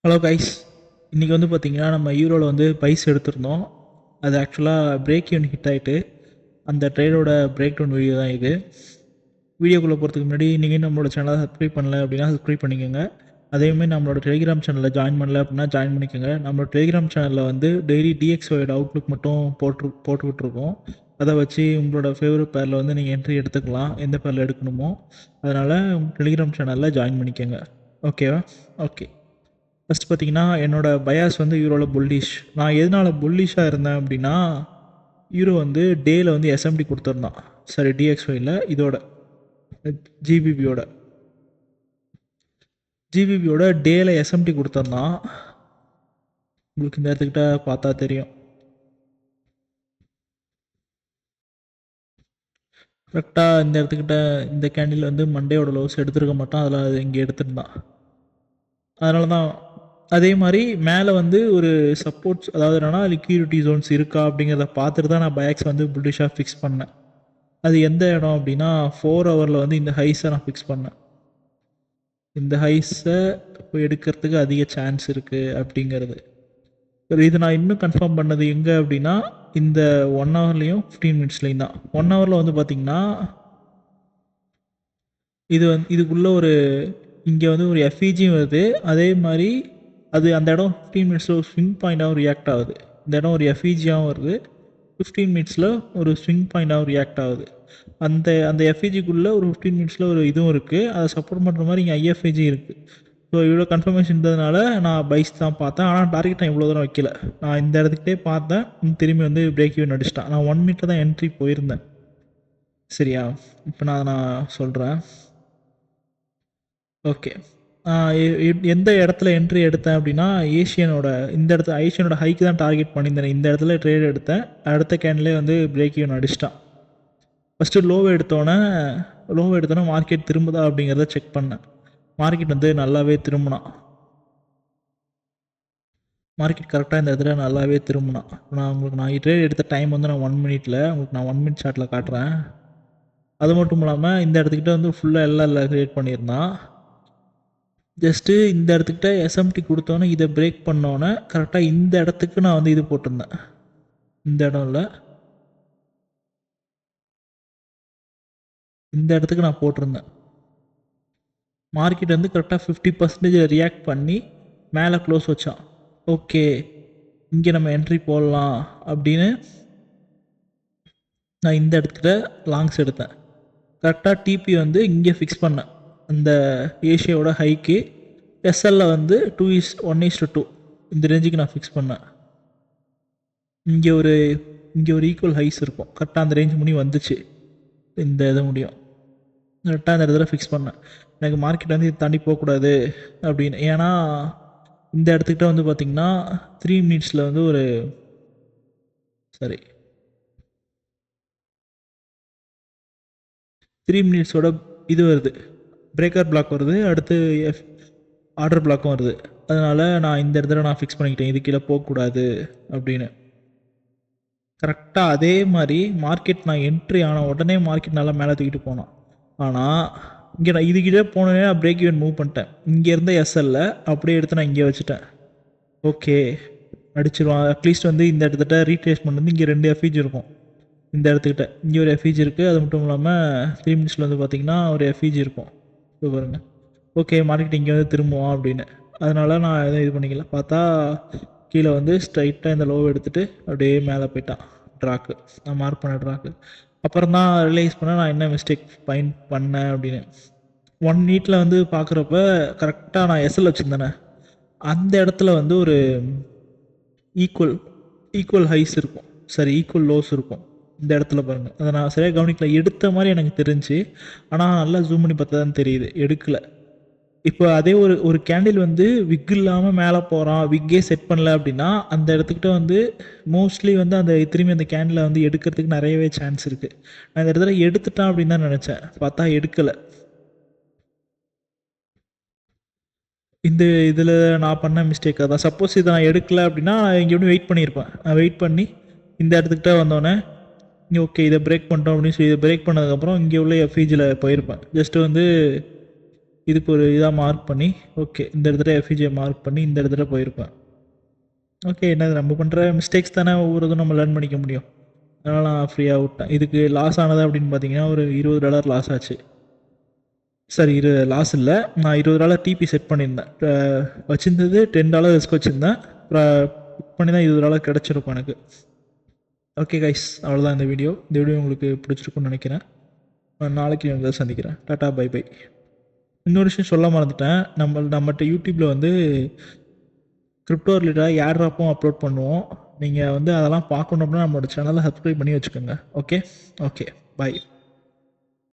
Hello guys, இன்றைக்கி வந்து பார்த்திங்கன்னா நம்ம யூரோவில் வந்து பைஸ் எடுத்திருந்தோம். அது ஆக்சுவலாக பிரேக் யூன் ஹிட் ஆகிட்டு அந்த ட்ரேடோட பிரேக் டவுன் வீடியோ தான் இது. வீடியோக்குள்ளே போகிறதுக்கு முன்னாடி நீங்கள் நம்மளோட சேனலை சப்ஸ்கிரைப் பண்ணல அப்படின்னா சப்ஸ்கிரைப் பண்ணிக்கோங்க. அதேமாதிரி நம்மளோட டெலிகிராம் சேனலில் ஜாயின் பண்ணல அப்படின்னா ஜாயின் பண்ணிக்கோங்க. நம்மளோட டெலிகிராம் சேனலில் வந்து டெய்லி டிஎக்ஸோட அவுட்லுக் மட்டும் போட்டுக்கிட்டுருக்கோம். அதை வச்சு உங்களோட ஃபேவரட் பேரில் வந்து நீங்கள் என்ட்ரி எடுத்துக்கலாம், எந்த பேரில் எடுக்கணுமோ. அதனால் உங்கள் டெலிகிராம் சேனலில் ஜாயின் பண்ணிக்கோங்க. ஓகேவா? ஓகே. ஃபஸ்ட் பார்த்தீங்கன்னா என்னோடய பயாஸ் வந்து யூரோவில் புல்லிஷ். நான் எதனால் புல்லிஷாக இருந்தேன் அப்படின்னா, யூரோ வந்து டேயில் வந்து எஸ்எம்டி கொடுத்துருந்தான். சரி, டிஎக்ஸ்ஒயில் இதோட ஜிபிபியோட டேயில் எஸ்எம்டி கொடுத்துருந்தான். உங்களுக்கு இந்த இடத்துக்கிட்ட பார்த்தா தெரியும். கரெக்டாக இந்த இடத்துக்கிட்ட இந்த கேண்டில் வந்து மண்டேயோட லோஸ் எடுத்துருக்க மாட்டான், அதில் அது இங்கே எடுத்துருந்தான். அதனால தான் அதே மாதிரி மேலே வந்து ஒரு சப்போர்ட்ஸ், அதாவது என்னென்னா லிக்விடிட்டி ஜோன்ஸ் இருக்கா அப்படிங்கிறத பார்த்துட்டு தான் நான் பயாக்ஸ் வந்து புல்லிஷாக ஃபிக்ஸ் பண்ணேன். அது எந்த இடம் அப்படின்னா 4 ஹவரில் வந்து இந்த ஹைஸை நான் ஃபிக்ஸ் பண்ணேன். இந்த ஹைஸை இப்போ எடுக்கிறதுக்கு அதிக சான்ஸ் இருக்குது அப்படிங்கிறது. இது நான் இன்னும் கன்ஃபார்ம் பண்ணது எங்கே அப்படின்னா இந்த 1 ஹவர்லேயும் 15 மினிட்ஸ்லேயும் தான். 1 ஹவரில் வந்து பார்த்திங்கன்னா இதுக்குள்ளே ஒரு இங்கே வந்து ஒரு எஃப்இஜியும் வருது. அதே மாதிரி அது அந்த இடம் 15 மினிட்ஸில் ஒரு ஸ்விங் பாயிண்டாகவும் ரியாக்ட் ஆகுது. இந்த இடம் ஒரு எஃப்இஜியாகவும் வருது. 15 மினிட்ஸில் ஒரு ஸ்விங் பாயிண்டாகவும் ரியாக்ட் ஆகுது. அந்த எஃப்இஜிக்குள்ளே ஒரு 15 மினிட்ஸில் ஒரு இதுவும் இருக்குது. அதை சப்போர்ட் பண்ணுற மாதிரி இங்கே ஐஎஃப்ஐஜி இருக்குது. ஸோ இவ்வளோ கன்ஃபர்மேஷன் இருந்ததுனால நான் பைஸ் தான் பார்த்தேன். ஆனால் டார்கெட் நான் இவ்வளோ தூரம் வைக்கல. நான் இந்த இடத்துக்கிட்டே பார்த்தேன், திரும்பி வந்து பிரேக் ஈவன் அடிச்சிட்டேன். நான் 1 மினிட்டில் தான் என்ட்ரி போயிருந்தேன். சரியா? இப்போ நான் சொல்கிறேன். ஓகே, எந்த இடத்துல என்ட்ரி எடுத்தேன் அப்படின்னா ஏஷியனோட ஹைக்கு தான் டார்கெட் பண்ணியிருந்தேன். இந்த இடத்துல ட்ரேட் எடுத்தேன். அடுத்த கேண்டிலே வந்து பிரேக் ஈவன் அடிச்சிட்டான். ஃபஸ்ட்டு லோவை எடுத்தோன்னே மார்க்கெட் திரும்புதா அப்படிங்கிறத செக் பண்ணேன். மார்க்கெட் வந்து நல்லாவே திரும்பினான். மார்க்கெட் கரெக்டாக இந்த இடத்துல நல்லாவே திரும்பினான். நான் ட்ரேட் எடுத்த டைம் வந்து நான் 1 மினிட்டில் உங்களுக்கு நான் 1 மினிட் சார்ட்டில் காட்டுறேன். அது மட்டும் இல்லாமல் இந்த இடத்துக்கிட்ட வந்து ஃபுல்லாக எல்லாம் க்ரியேட் பண்ணியிருந்தான். ஜஸ்ட்டு இந்த இடத்துக்கிட்ட எஸ்எம்டி கொடுத்தோன்னே இதை பிரேக் பண்ணோன்னே கரெக்டாக இந்த இடத்துக்கு நான் வந்து இது போட்டிருந்தேன். இந்த இடம் இல்லை, இந்த இடத்துக்கு நான் போட்டிருந்தேன். மார்க்கெட் வந்து கரெக்டாக 50% ரியாக்ட் பண்ணி மேலே க்ளோஸ் வச்சான். ஓகே, இங்கே நம்ம என்ட்ரி போடலாம் அப்படின்னு நான் இந்த இடத்துக்கிட்ட லாங்ஸ் எடுத்தேன். கரெக்டாக டிபி வந்து இங்கே ஃபிக்ஸ் பண்ணேன். அந்த ஏஷியாவோட ஹைக்கு எஸ்எல்ல வந்து 2:1:2 இந்த ரேஞ்சுக்கு நான் ஃபிக்ஸ் பண்ணேன். இங்கே ஒரு ஈக்குவல் ஹைஸ் இருக்கும். கரெக்டாக அந்த ரேஞ்ச் முடி வந்துச்சு. இந்த இது முடியும். கரெக்டாக அந்த இடத்துல ஃபிக்ஸ் பண்ணேன். எனக்கு மார்க்கெட் வந்து இது தாண்டி போகக்கூடாது அப்படின்னு. ஏன்னா இந்த இடத்துக்கிட்ட வந்து பார்த்திங்கன்னா 3 மினிட்ஸில் வந்து ஒரு 3 மினிட்ஸோட இது வருது, பிரேக்கர் பிளாக் வருது. அடுத்து ஆர்டர் பிளாக்கும் வருது. அதனால் நான் இந்த இடத்துல நான் ஃபிக்ஸ் பண்ணிக்கிட்டேன், இது கீழே போகக்கூடாது அப்படின்னு. கரெக்டாக அதே மாதிரி மார்க்கெட் நான் என்ட்ரி ஆன உடனே மார்க்கெட் நல்லா மேலே தூக்கிட்டு போனான். ஆனால் இங்கே நான் இதுக்கிட்டே போனோடனே நான் பிரேக் ஈவன் மூவ் பண்ணிட்டேன். இங்கே இருந்த எஸ்எல்ல அப்படியே எடுத்து நான் இங்கே வச்சுட்டேன். ஓகே, அடிச்சிருவான். அட்லீஸ்ட் வந்து இந்த இடத்துல ரீட்ரேஸ்மெண்ட் வந்து இங்கே 2 எஃப்இஜி இருக்கும். இந்த இடத்துக்கிட்ட இங்கே ஒரு எஃப்இஜி இருக்குது. அது மட்டும் இல்லாமல் 3 மினிட்ஸில் வந்து பார்த்திங்கன்னா ஒரு எஃப்இஜி இருக்கும். இப்போ பாருங்கள். ஓகே, மார்க்கெட் இங்கே வந்து திரும்புவோம் அப்படின்னு. அதனால் நான் எதுவும் இது பண்ணிக்கல. பார்த்தா கீழே வந்து ஸ்ட்ரைட்டாக இந்த லோவை எடுத்துகிட்டு அப்படியே மேலே போயிட்டான் ட்ராக்கு. நான் மார்க் பண்ண ட்ராக்கு. அப்புறம் தான் ரியலைஸ் பண்ணேன் நான் என்ன மிஸ்டேக் பண்ணேன் அப்படின்னு. 1 மினிட்டில் வந்து பார்க்குறப்ப கரெக்டாக நான் எஸ்எல் வச்சுருந்தேனே, அந்த இடத்துல வந்து ஒரு ஈக்குவல் ஹைஸ் இருக்கும், ஈக்குவல் லோஸ் இருக்கும். இந்த இடத்துல பாருங்கள். அதை நான் சரியாக கவனிக்கல. எடுத்த மாதிரி எனக்கு தெரிஞ்சு, ஆனால் நல்லா ஜூம் பண்ணி பார்த்தா தான் தெரியுது, எடுக்கலை. இப்போ அதே ஒரு கேண்டில் வந்து விக் இல்லாமல் மேலே போகிறான், விக்கே செட் பண்ணல அப்படின்னா அந்த இடத்துக்கிட்ட வந்து மோஸ்ட்லி வந்து அந்த திரும்பி அந்த கேண்டிலை வந்து எடுக்கிறதுக்கு நிறையவே சான்ஸ் இருக்குது. நான் இந்த இடத்துல எடுத்துட்டான் அப்படின்னு தான் நினச்சேன். பார்த்தா எடுக்கலை. இந்த இதில் நான் பண்ண மிஸ்டேக் அதான். சப்போஸ் இதை நான் எடுக்கலை அப்படின்னா நான் இங்கே எப்படி வெயிட் பண்ணியிருப்பேன். நான் வெயிட் பண்ணி இந்த இடத்துக்கிட்ட வந்தோடனே ஓகே இதை பிரேக் பண்ணிட்டோம் அப்படின்னு சொல்லி இதை பிரேக் பண்ணதுக்கப்புறம் இங்கே உள்ள எஃப்இஜியில் போயிருப்பேன். ஜஸ்ட்டு வந்து இதுக்கு ஒரு இதாக மார்க் பண்ணி ஓகே இந்த இடத்துல எஃபிஜியை மார்க் பண்ணி இந்த இடத்துல போயிருப்பேன். ஓகே என்னது நம்ம பண்ணுற மிஸ்டேக்ஸ் தானே ஒவ்வொரு இதுவும் நம்ம லேர்ன் பண்ணிக்க முடியும். அதனால் நான் ஃப்ரீயாக விட்டேன். இதுக்கு லாஸ் ஆனது அப்படின்னு பார்த்தீங்கன்னா ஒரு $20 லாஸ் ஆச்சு. சரி லாஸ் இல்லை, நான் $20 டிபி செட் பண்ணியிருந்தேன். வச்சுருந்தது $10 ரிஸ்க் வச்சுருந்தேன். புக் பண்ணி தான் $20 கிடச்சிருக்கும் எனக்கு. ஓகே கைஸ், அவ்வளோதான் இந்த வீடியோ. இந்த வீடியோ உங்களுக்கு பிடிச்சிருக்குன்னு நினைக்கிறேன். நான் நாளைக்கு உங்களை சந்திக்கிறேன். Tata bye bye. இன்னொரு விஷயம் சொல்ல மறந்துட்டேன். நம்மகிட்ட யூடியூப்பில் வந்து கிரிப்டோ ரிலேட்டடாக ஏர் ட்ராப்பும் அப்லோட் பண்ணுவோம். நீங்கள் வந்து அதெல்லாம் பார்க்கணும் அப்படின்னா நம்மளோட சேனலை சப்ஸ்கிரைப் பண்ணி வச்சுக்கோங்க. Okay okay, by.